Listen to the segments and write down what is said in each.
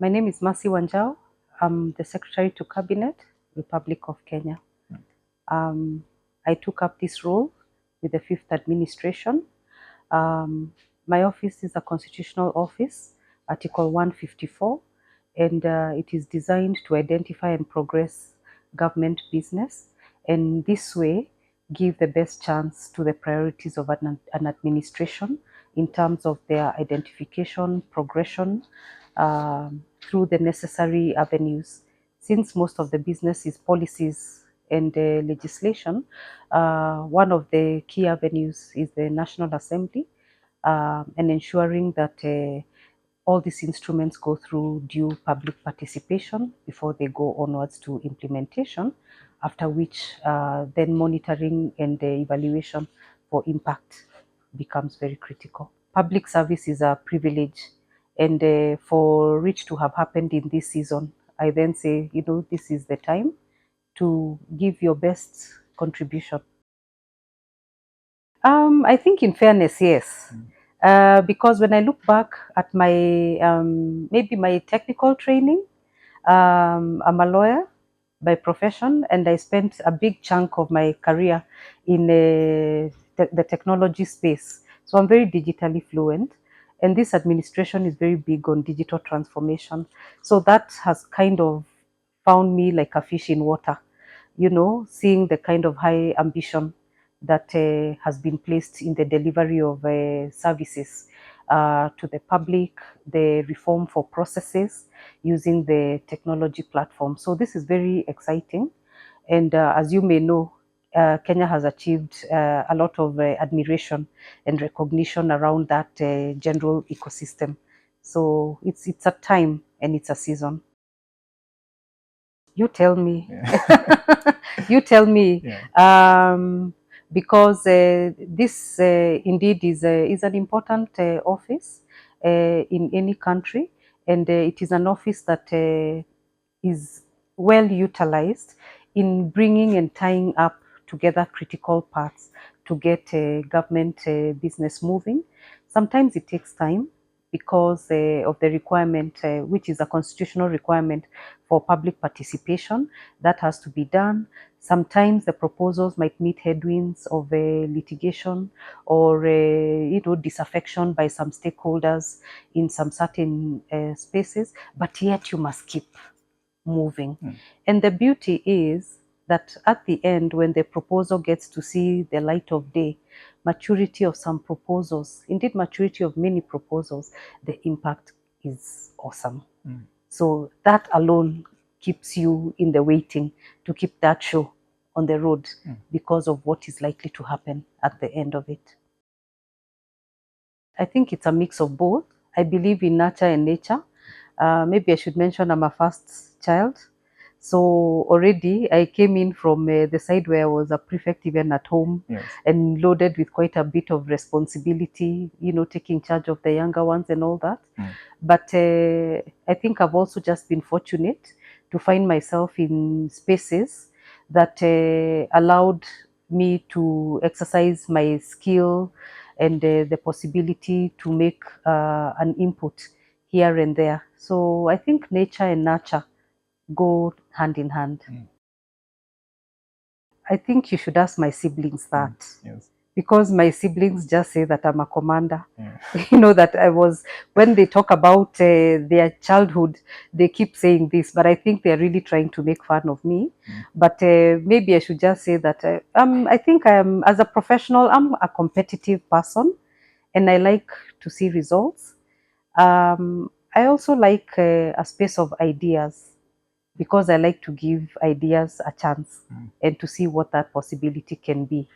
My name is Wanjau. I'm the Secretary to Cabinet, Republic of Kenya. Um, I took up this role with the fifth administration. Um, my office is a constitutional office, Article 154, and it is designed to identify and progress government business, and this way give the best chance to the priorities of an administration in terms of their identification, progression, through the necessary avenues. Since most of the business is policies and legislation, one of the key avenues is the National Assembly, and ensuring that all these instruments go through due public participation before they go onwards to implementation, after which then monitoring and evaluation for impact becomes very critical. Public service is a privilege, and for it to have happened in this season, I then say, this is the time to give your best contribution. I think in fairness, yes. Because when I look back at my maybe my technical training, I'm a lawyer by profession, and I spent a big chunk of my career in the technology space. So I'm very digitally fluent, and this administration is very big on digital transformation. So that has kind of found me like a fish in water, seeing the kind of high ambition that has been placed in the delivery of services to the public, the reform for processes using the technology platform. So this is very exciting. And as you may know, Kenya has achieved a lot of admiration and recognition around that general ecosystem. So it's a time and it's a season. You tell me. Yeah. You tell me. Yeah. Because this indeed is an important office in any country, and it is an office that is well utilized in bringing and tying up together critical parts to get government business moving. Sometimes it takes time because of the requirement, which is a constitutional requirement for public participation. That has to be done. Sometimes the proposals might meet headwinds of litigation or disaffection by some stakeholders in some certain spaces, but yet you must keep moving. And the beauty is that at the end, when the proposal gets to see the light of day, maturity of some proposals, indeed maturity of many proposals, the impact is awesome. So that alone keeps you in the waiting to keep that show on the road because of what is likely to happen at the end of it. I think it's a mix of both. I believe in nurture and nature. Maybe I should mention I'm a first child. So already I came in from the side where I was a prefect even at home. Yes. And loaded with quite a bit of responsibility, taking charge of the younger ones and all that. But I think I've also just been fortunate to find myself in spaces that allowed me to exercise my skill and the possibility to make an input here and there. So I think nature and nurture go hand in hand. I think you should ask my siblings that. Yes. Because my siblings just say that I'm a commander. Yeah. That I was, when they talk about their childhood, they keep saying this, but I think they're really trying to make fun of me. But maybe I should just say that I think as a professional, I'm a competitive person and I like to see results. I also like a space of ideas because I like to give ideas a chance and to see what that possibility can be.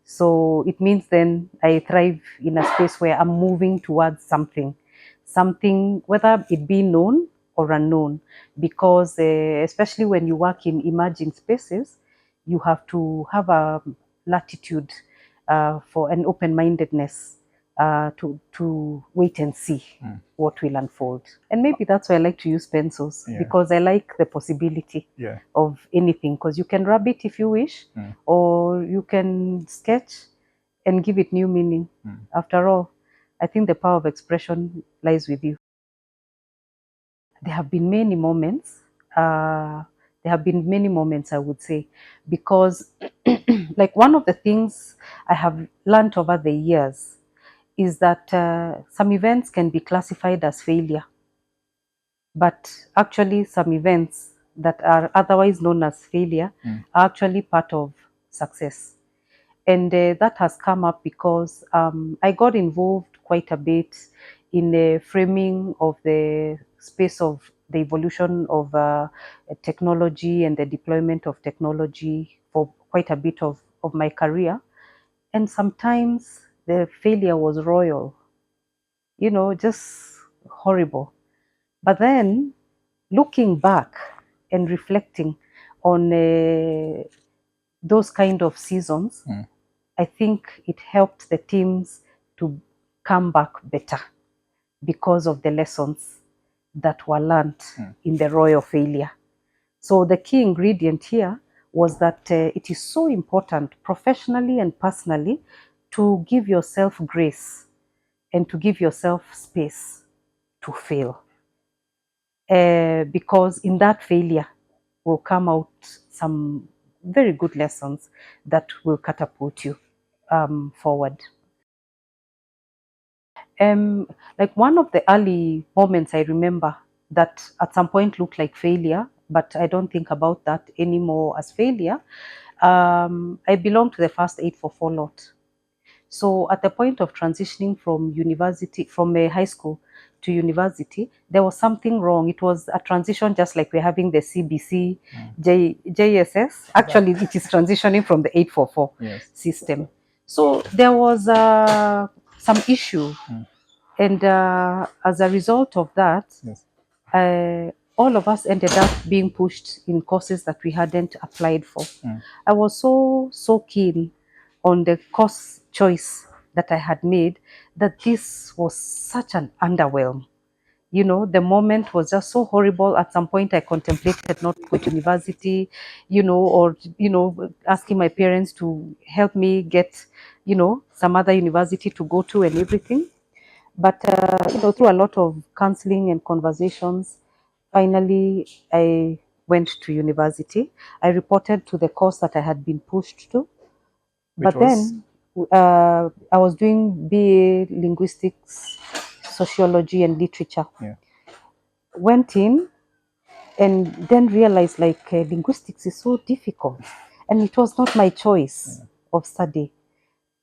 So it means then I thrive in a space where I'm moving towards something, whether it be known or unknown, because especially when you work in emerging spaces, you have to have a latitude for an open-mindedness to wait and see what will unfold. And maybe that's why I like to use pencils, because I like the possibility of anything, because you can rub it if you wish, or you can sketch and give it new meaning. After all, I think the power of expression lies with you. there have been many moments. There have been many moments, I would say, because like one of the things I have learned over the years is that some events can be classified as failure, but actually some events that are otherwise known as failure are actually part of success. And that has come up because I got involved quite a bit in the framing of the space of the evolution of technology and the deployment of technology for quite a bit of my career. And sometimes the failure was royal, just horrible. But then looking back and reflecting on those kind of seasons, I think it helped the teams to come back better because of the lessons that were learned in the royal failure. So the key ingredient here was that it is so important professionally and personally to give yourself grace and to give yourself space to fail. Because in that failure will come out some very good lessons that will catapult you forward. Like one of the early moments I remember that at some point looked like failure, but I don't think about that anymore as failure. I belong to the first 844 lot. So at the point of transitioning from university, from a high school to university, there was something wrong. It was a transition just like we're having the CBC, JSS. Actually, it is transitioning from the 844 system. So there was some issue. And as a result of that, all of us ended up being pushed in courses that we hadn't applied for. I was so keen on the course choice that I had made that this was such an underwhelm. The moment was just so horrible. At some point, I contemplated not going to university, or, asking my parents to help me get, some other university to go to and everything. But, through a lot of counseling and conversations, finally, I went to university. I reported to the course that I had been pushed to. But then I was doing BA linguistics, sociology, and literature. Went in and then realized like linguistics is so difficult, and it was not my choice of study.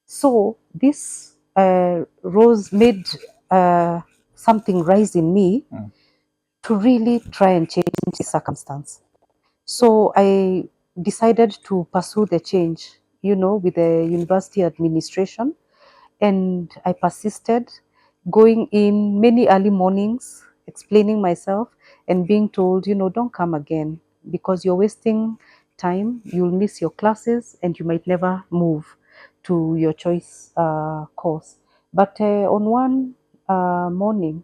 So this made something rise in me to really try and change the circumstance. So I decided to pursue the change, with the university administration. And I persisted, going in many early mornings, explaining myself and being told, don't come again because you're wasting time, you'll miss your classes, and you might never move to your choice course. But on one morning,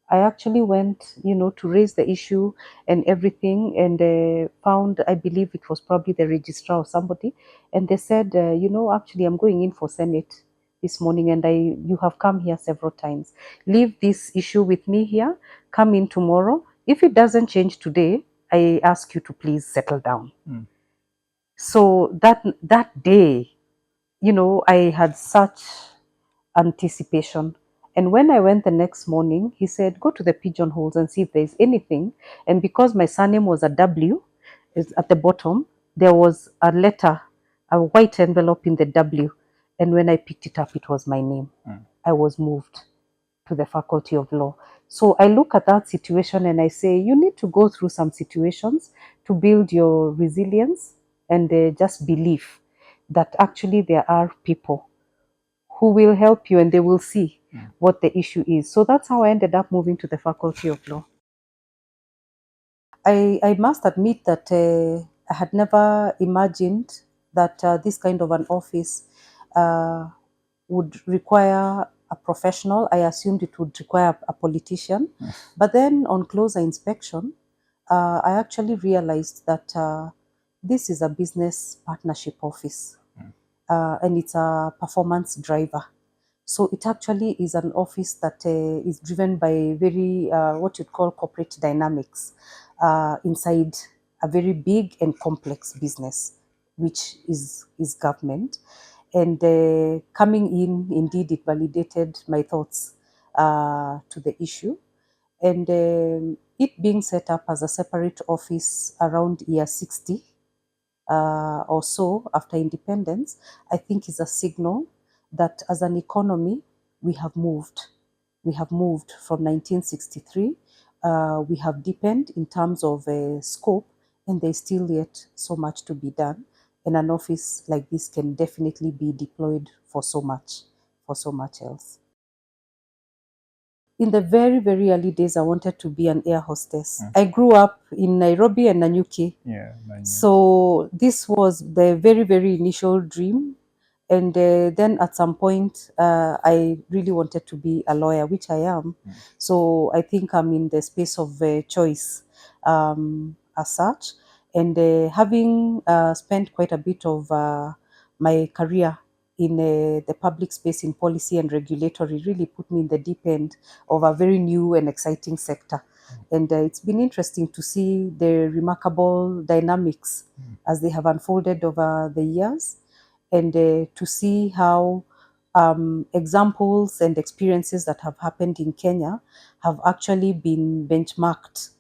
I actually went, to raise the issue and everything, and found, I believe it was probably the registrar or somebody, and they said, actually, I'm going in for Senate this morning, and you have come here several times. Leave this issue with me here. Come in tomorrow. If it doesn't change today, I ask you to please settle down. So that day, I had such anticipation. And when I went the next morning, he said, go to the pigeonholes and see if there's anything. And because my surname was a W, is at the bottom, there was a letter, a white envelope in the W. And when I picked it up, it was my name. I was moved to the Faculty of Law. So I look at that situation and I say, you need to go through some situations to build your resilience and just belief that actually there are people who will help you and they will see what the issue is. So that's how I ended up moving to the Faculty of Law. I must admit that I had never imagined that this kind of an office would require a professional. I assumed it would require a politician. But then on closer inspection, I actually realized that this is a business partnership office and it's a performance driver. So it actually is an office that is driven by very what you'd call corporate dynamics inside a very big and complex business, which is government. And coming in, indeed, it validated my thoughts to the issue. And it being set up as a separate office around year 60 or so after independence, I think is a signal that as an economy, we have moved. We have moved from 1963. We have deepened in terms of scope, and there's still yet so much to be done. And an office like this can definitely be deployed for so much else. In the very, very early days, I wanted to be an air hostess. I grew up in Nairobi and Nanyuki. Yeah, So this was the very, very initial dream. And then at some point, I really wanted to be a lawyer, which I am. So I think I'm in the space of choice as such. And having spent quite a bit of my career in the public space in policy and regulatory really put me in the deep end of a very new and exciting sector. And it's been interesting to see the remarkable dynamics as they have unfolded over the years, and to see how examples and experiences that have happened in Kenya have actually been benchmarked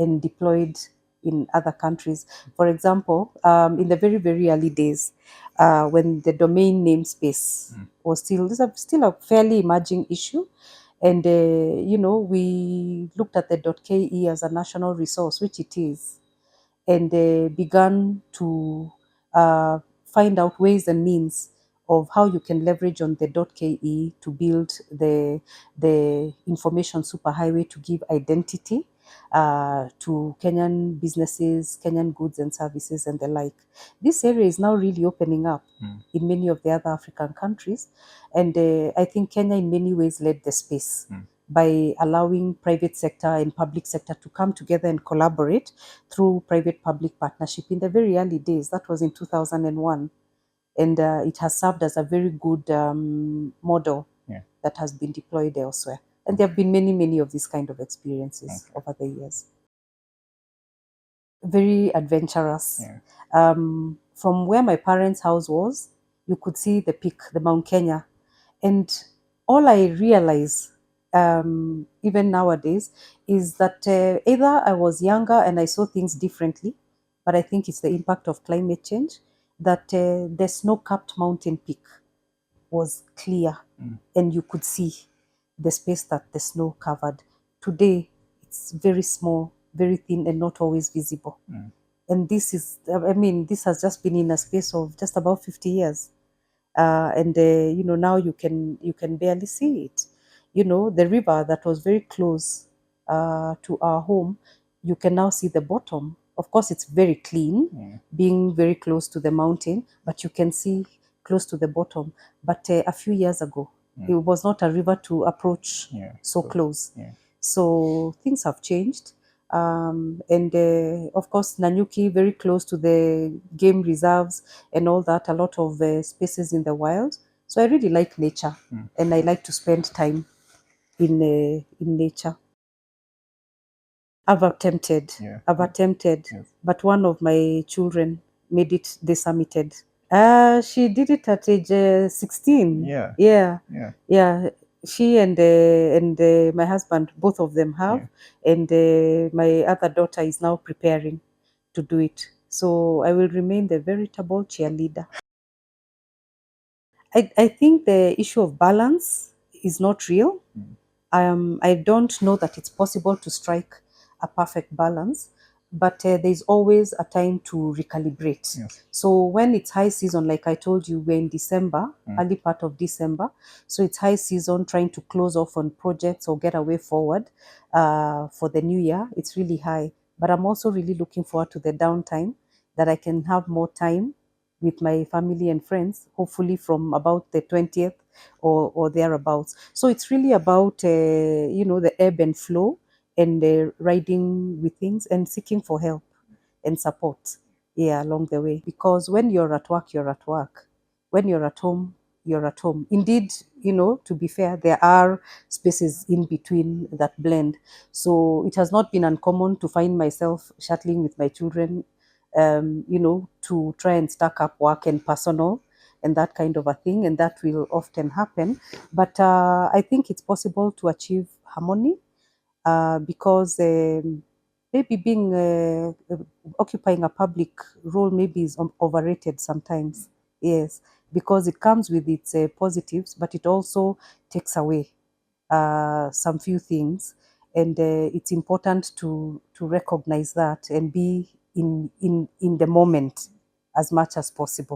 and deployed in other countries. For example, in the very, very early days, when the domain namespace was still a fairly emerging issue, and we looked at the .ke as a national resource, which it is, and began to find out ways and means of how you can leverage on the .ke to build the information superhighway to give identity to Kenyan businesses, Kenyan goods and services, and the like. This area is now really opening up in many of the other African countries, and I think Kenya in many ways led the space by allowing private sector and public sector to come together and collaborate through private-public partnership in the very early days. That was in 2001. And it has served as a very good model that has been deployed elsewhere. And there have been many, many of these kind of experiences over the years. Very adventurous. From where my parents' house was, you could see the peak, the Mount Kenya. And all I realize, even nowadays, is that either I was younger and I saw things differently, but I think it's the impact of climate change, that the snow-capped mountain peak was clear and you could see the space that the snow covered. Today, it's very small, very thin, and not always visible. And this has just been in a space of just about 50 years. And now you can barely see it. The river that was very close to our home, you can now see the bottom. Of course, it's very clean, being very close to the mountain, but you can see close to the bottom. But a few years ago, it was not a river to approach so close. So things have changed. And of course, Nanyuki, very close to the game reserves and all that, a lot of spaces in the wild. So I really like nature, and I like to spend time in nature. I've attempted, but one of my children made it desummited. She did it at age 16. Yeah. She and my husband, both of them have, and my other daughter is now preparing to do it. So I will remain the veritable cheerleader. I think the issue of balance is not real. I don't know that it's possible to strike a perfect balance, but there's always a time to recalibrate. So when it's high season, like I told you, we're in December, early part of December. So it's high season, trying to close off on projects or get a way forward for the new year. It's really high. But I'm also really looking forward to the downtime, that I can have more time with my family and friends, hopefully from about the 20th or thereabouts. So it's really about, the ebb and flow, and riding with things and seeking for help and support along the way. Because when you're at work, you're at work. When you're at home, you're at home. Indeed, to be fair, there are spaces in between that blend. So it has not been uncommon to find myself shuttling with my children, to try and stack up work and personal and that kind of a thing. And that will often happen. But I think it's possible to achieve harmony, because maybe being occupying a public role maybe is overrated sometimes. Yes, because it comes with its positives, but it also takes away some few things, and it's important to recognize that and be in the moment as much as possible.